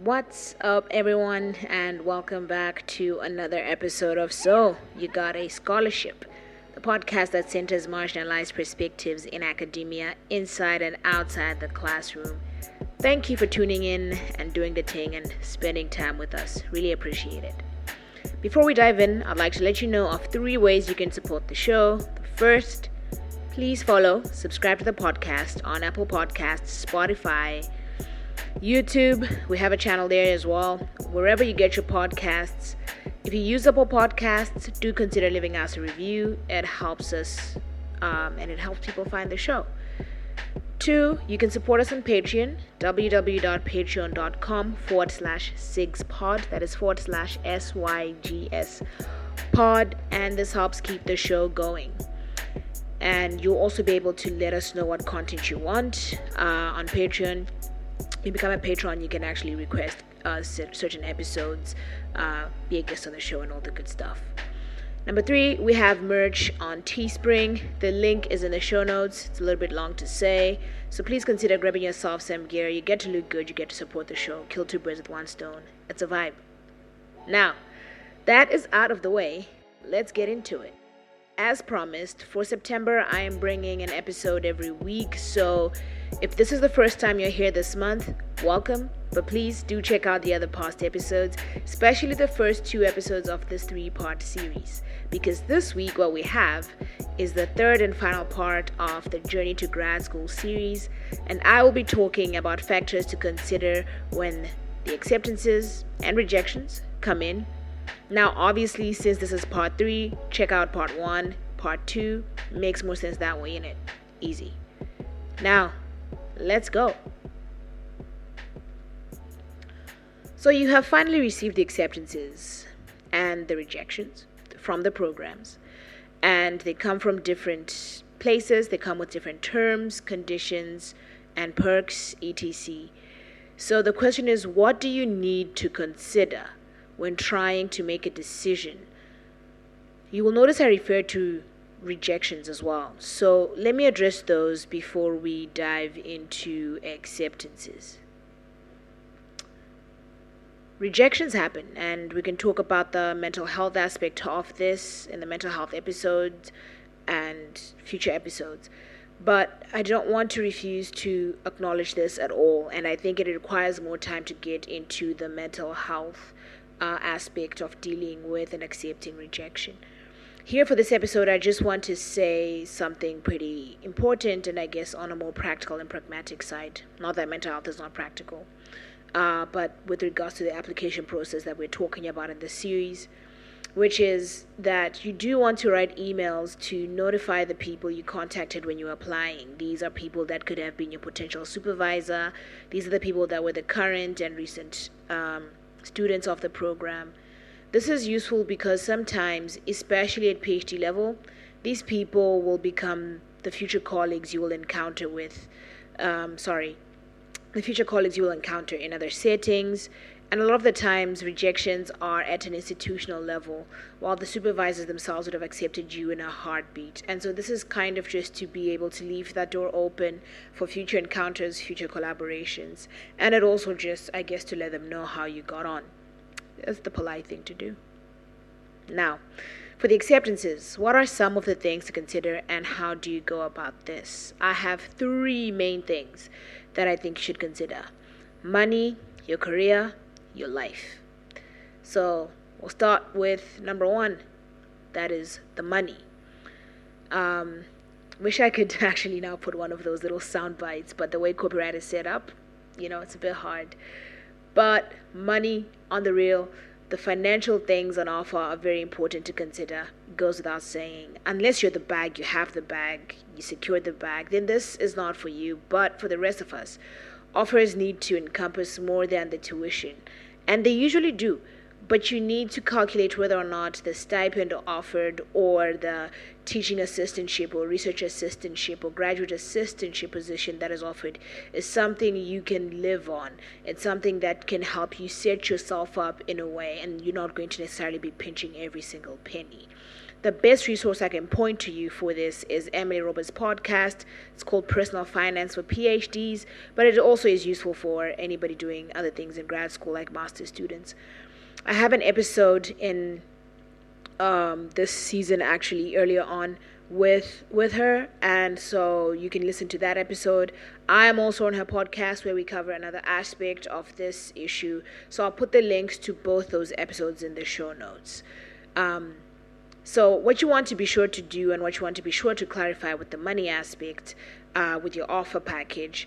What's up, everyone, and welcome back to another episode of So You Got a Scholarship, the podcast that centers marginalized perspectives in academia inside and outside the classroom. Thank you for tuning in and doing the thing and spending time with us. Really appreciate it. Before we dive in, I'd like to let you know of 3 ways you can support the show. The first, please follow, subscribe to the podcast on Apple Podcasts, Spotify, YouTube. We have a channel there as well. Wherever you get your podcasts. If you use Apple Podcasts, do consider leaving us a review. It helps us and it helps people find the show. 2, you can support us on Patreon, www.patreon.com/SIGSPod. That is /SYGS pod. And this helps keep the show going. And you'll also be able to let us know what content you want on Patreon. You become a patron, you can actually request certain episodes, be a guest on the show, and all the good stuff. Number 3, we have merch on Teespring. The link is in the show notes. It's a little bit long to say, so please consider grabbing yourself some gear. You get to look good, you get to support the show. Kill 2 birds with 1 stone. It's a vibe. Now, that is out of the way. Let's get into it. As promised, for September, I am bringing an episode every week, so if this is the first time you're here this month, welcome, but please do check out the other past episodes, especially the first 2 episodes of this 3-part series, because this week what we have is the 3rd and final part of the Journey to Grad School series, and I will be talking about factors to consider when the acceptances and rejections come in. Now, obviously, since this is part 3, check out part 1. Part 2 makes more sense that way, innit? Easy. Now, let's go. So you have finally received the acceptances and the rejections from the programs, and they come from different places. They come with different terms, conditions, and perks, etc. So the question is, what do you need to consider when trying to make a decision? You will notice I refer to rejections as well. So let me address those before we dive into acceptances. Rejections happen, and we can talk about the mental health aspect of this in the mental health episodes and future episodes. But I don't want to refuse to acknowledge this at all, and I think it requires more time to get into the mental health aspect of dealing with and accepting rejection. Here for this episode, I just want to say something pretty important, and I guess on a more practical and pragmatic side. Not that mental health is not practical, but with regards to the application process that we're talking about in this series, which is that you do want to write emails to notify the people you contacted when you were applying. These are people that could have been your potential supervisor. These are the people that were the current and recent students of the program. This is useful because sometimes, especially at PhD level, these people will become the future colleagues you will encounter the future colleagues you will encounter in other settings. And a lot of the times, rejections are at an institutional level, while the supervisors themselves would have accepted you in a heartbeat. And so this is kind of just to be able to leave that door open for future encounters, future collaborations. And it also just, I guess, to let them know how you got on. That's the polite thing to do. Now, for the acceptances, what are some of the things to consider and how do you go about this? I have 3 main things that I think you should consider: money, your career, your life. So we'll start with number 1. That is the money. Wish I could actually now put one of those little sound bites, but the way copyright is set up, it's a bit hard. But money, on the real, the financial things on offer are very important to consider. It goes without saying. Unless you're the bag, you have the bag, you secured the bag, then this is not for you. But for the rest of us, offers need to encompass more than the tuition. And they usually do. But you need to calculate whether or not the stipend offered or the teaching assistantship or research assistantship or graduate assistantship position that is offered is something you can live on. It's something that can help you set yourself up in a way, and you're not going to necessarily be pinching every single penny. The best resource I can point to you for this is Emily Roberts' podcast. It's called Personal Finance for PhDs, but it also is useful for anybody doing other things in grad school, like master's students. I have an episode in this season, actually, earlier on, with her, and so you can listen to that episode. I am also on her podcast where we cover another aspect of this issue, so I'll put the links to both those episodes in the show notes. So what you want to be sure to do, and what you want to be sure to clarify with the money aspect with your offer package,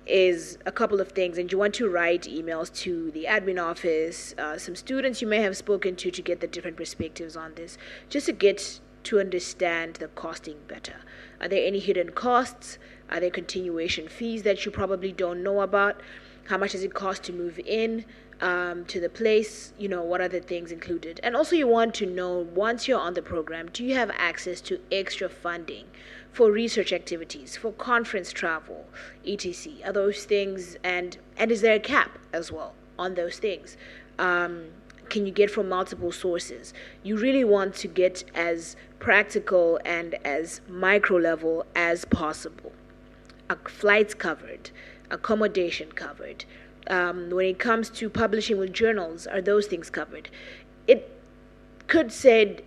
is a couple of things. And you want to write emails to the admin office, some students you may have spoken to get the different perspectives on this, just to get to understand the costing better. Are there any hidden costs? Are there continuation fees that you probably don't know about? How much does it cost to move in to the place? What are the things included? And also you want to know, once you're on the program, do you have access to extra funding for research activities, for conference travel, etc.? Are those things, and is there a cap as well on those things? Can you get from multiple sources? You really want to get as practical and as micro level as possible. Flights covered, accommodation covered. When it comes to publishing with journals, are those things covered? It could be said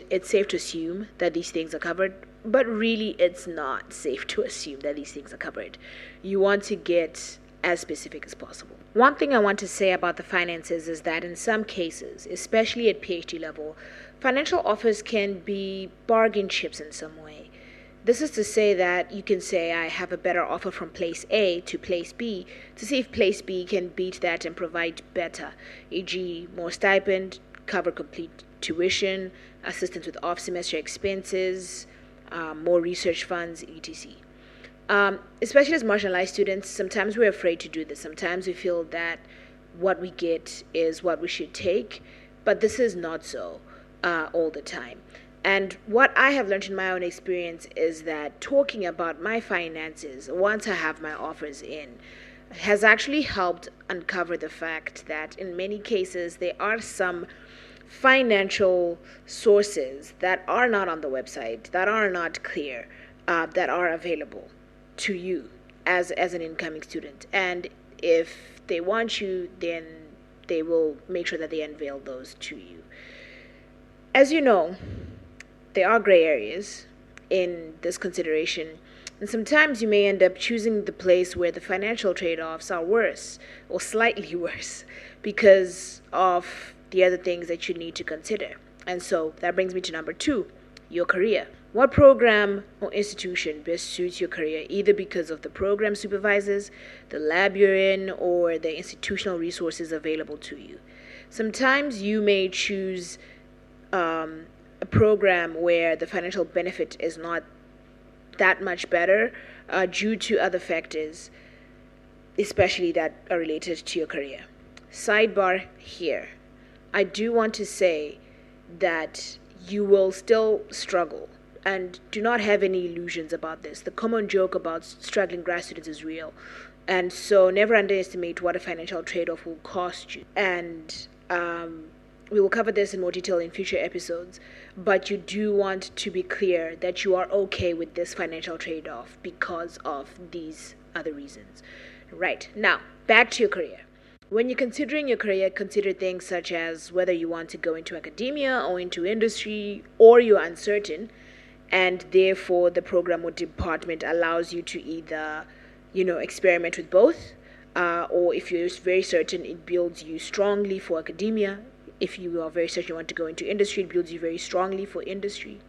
it's safe to assume that these things are covered, but really it's not safe to assume that these things are covered. You want to get as specific as possible. One thing I want to say about the finances is that in some cases, especially at PhD level, financial offers can be bargain chips in some way. This is to say that you can say, I have a better offer from place A to place B, to see if place B can beat that and provide better, e.g. more stipend, cover complete tuition, assistance with off-semester expenses, more research funds, etc. Especially as marginalized students, sometimes we're afraid to do this. Sometimes we feel that what we get is what we should take, but this is not so all the time. And what I have learned in my own experience is that talking about my finances once I have my offers in has actually helped uncover the fact that in many cases there are some financial sources that are not on the website, that are not clear, that are available to you as an incoming student. And if they want you, then they will make sure that they unveil those to you. As you know, there are gray areas in this consideration, and sometimes you may end up choosing the place where the financial trade-offs are worse or slightly worse because of the other things that you need to consider. And so that brings me to number 2, your career. What program or institution best suits your career, either because of the program supervisors, the lab you're in, or the institutional resources available to you? Sometimes you may choose a program where the financial benefit is not that much better due to other factors, especially that are related to your career. Sidebar here. I do want to say that you will still struggle, and do not have any illusions about this. The common joke about struggling grad students is real, and so never underestimate what a financial trade-off will cost you. And we will cover this in more detail in future episodes, but you do want to be clear that you are okay with this financial trade-off because of these other reasons. Right, now, back to your career. When you're considering your career, consider things such as whether you want to go into academia or into industry, or you're uncertain, and therefore the program or department allows you to either, experiment with both, or if you're very certain, it builds you strongly for academia. If you are very certain you want to go into industry, it builds you very strongly for industry.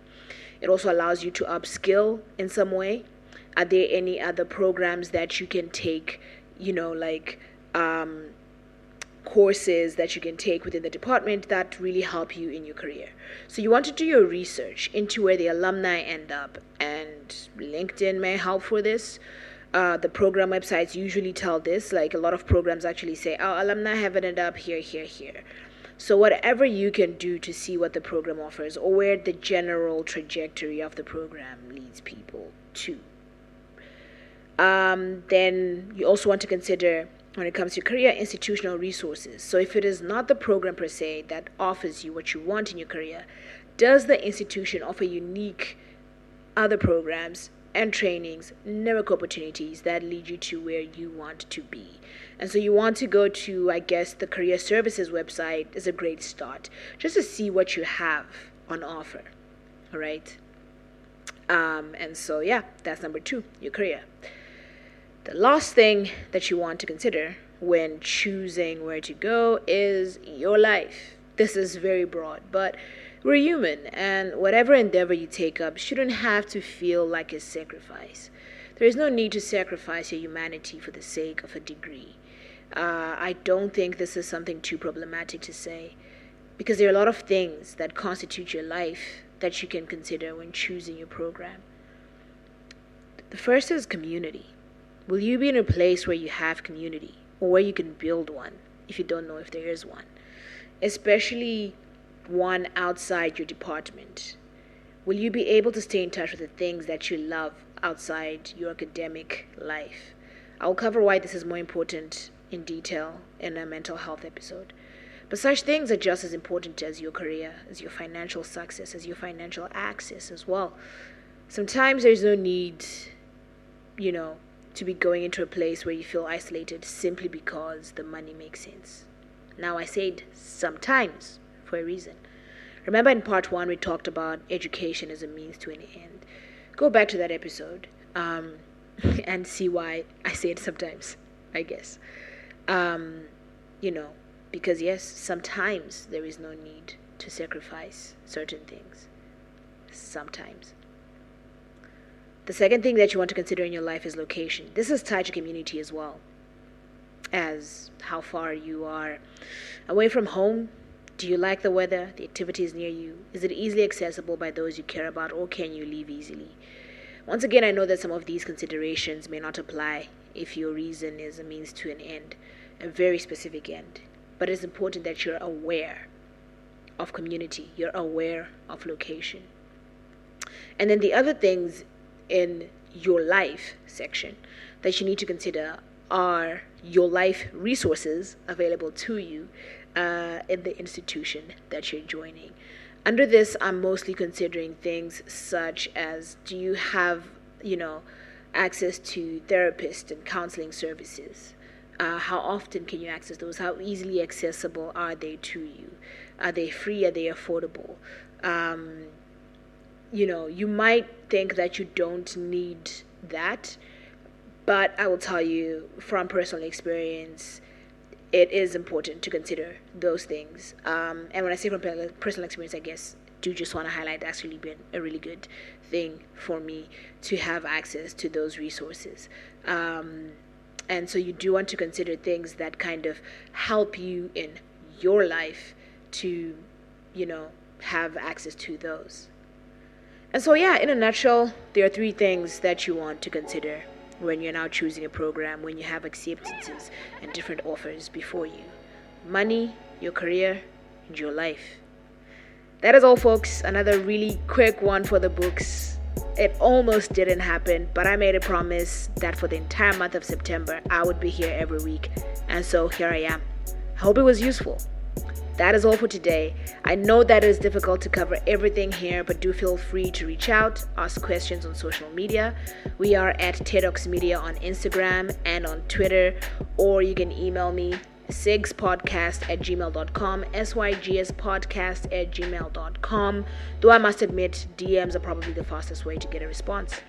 It also allows you to upskill in some way. Are there any other programs that you can take, courses that you can take within the department that really help you in your career? So you want to do your research into where the alumni end up, and LinkedIn may help for this. The program websites usually tell this, like a lot of programs actually say, alumni have ended up here, here, here. So whatever you can do to see what the program offers or where the general trajectory of the program leads people to. Then you also want to consider when it comes to career, institutional resources. So if it is not the program per se that offers you what you want in your career, does the institution offer unique other programs and trainings, network opportunities that lead you to where you want to be? And so you want to go to, I guess, the career services website is a great start, just to see what you have on offer. All right. And so, yeah, that's number 2, your career. The last thing that you want to consider when choosing where to go is your life. This is very broad, but we're human, and whatever endeavor you take up shouldn't have to feel like a sacrifice. There is no need to sacrifice your humanity for the sake of a degree. I don't think this is something too problematic to say, because there are a lot of things that constitute your life that you can consider when choosing your program. The first is community. Will you be in a place where you have community, or where you can build one if you don't know if there is one, especially one outside your department? Will you be able to stay in touch with the things that you love outside your academic life? I'll cover why this is more important in detail in a mental health episode. But such things are just as important as your career, as your financial success, as your financial access as well. Sometimes there's no need, to be going into a place where you feel isolated simply because the money makes sense. Now, I said sometimes for a reason. Remember in part 1 we talked about education as a means to an end. Go back to that episode and see why I say it sometimes, I guess. Because yes, sometimes there is no need to sacrifice certain things. Sometimes. The second thing that you want to consider in your life is location. This is tied to community as well as how far you are away from home. Do you like the weather, the activities near you? Is it easily accessible by those you care about, or can you leave easily? Once again, I know that some of these considerations may not apply if your reason is a means to an end, a very specific end. But it's important that you're aware of community, you're aware of location. And then the other things in your life section that you need to consider are your life resources available to you in the institution that you're joining. Under this, I'm mostly considering things such as, do you have, access to therapists and counseling services? How often can you access those? How easily accessible are they to you? Are they free? Are they affordable? You might think that you don't need that, but I will tell you from personal experience, it is important to consider those things. And when I say from personal experience, I guess do just want to highlight that's really been a really good thing for me to have access to those resources. And so you do want to consider things that kind of help you in your life to, have access to those. And so, yeah, in a nutshell, there are 3 things that you want to consider when you're now choosing a program, when you have acceptances and different offers before you. Money, your career, and your life. That is all, folks. Another really quick one for the books. It almost didn't happen, but I made a promise that for the entire month of September, I would be here every week. And so here I am. I hope it was useful. That is all for today. I know that it is difficult to cover everything here, but do feel free to reach out, ask questions on social media. We are at TEDx Media on Instagram and on Twitter, or you can email me, sigspodcast@gmail.com, sygspodcast@gmail.com. Though I must admit, DMs are probably the fastest way to get a response.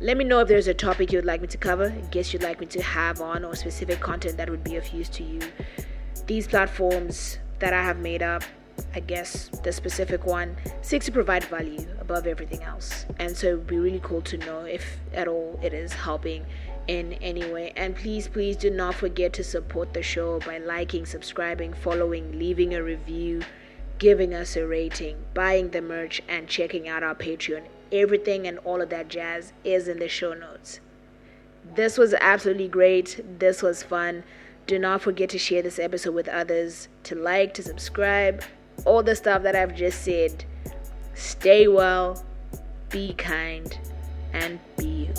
Let me know if there's a topic you'd like me to cover, a guest you'd like me to have on, or specific content that would be of use to you. These platforms that I have made up, I guess the specific one, seeks to provide value above everything else. And so it would be really cool to know if at all it is helping in any way. And please do not forget to support the show by liking, subscribing, following, leaving a review, giving us a rating, buying the merch, and checking out our Patreon. Everything and all of that jazz is in the show notes. This was absolutely great. This was fun. Do not forget to share this episode with others, to like, to subscribe, all the stuff that I've just said. Stay well, be kind, and be you.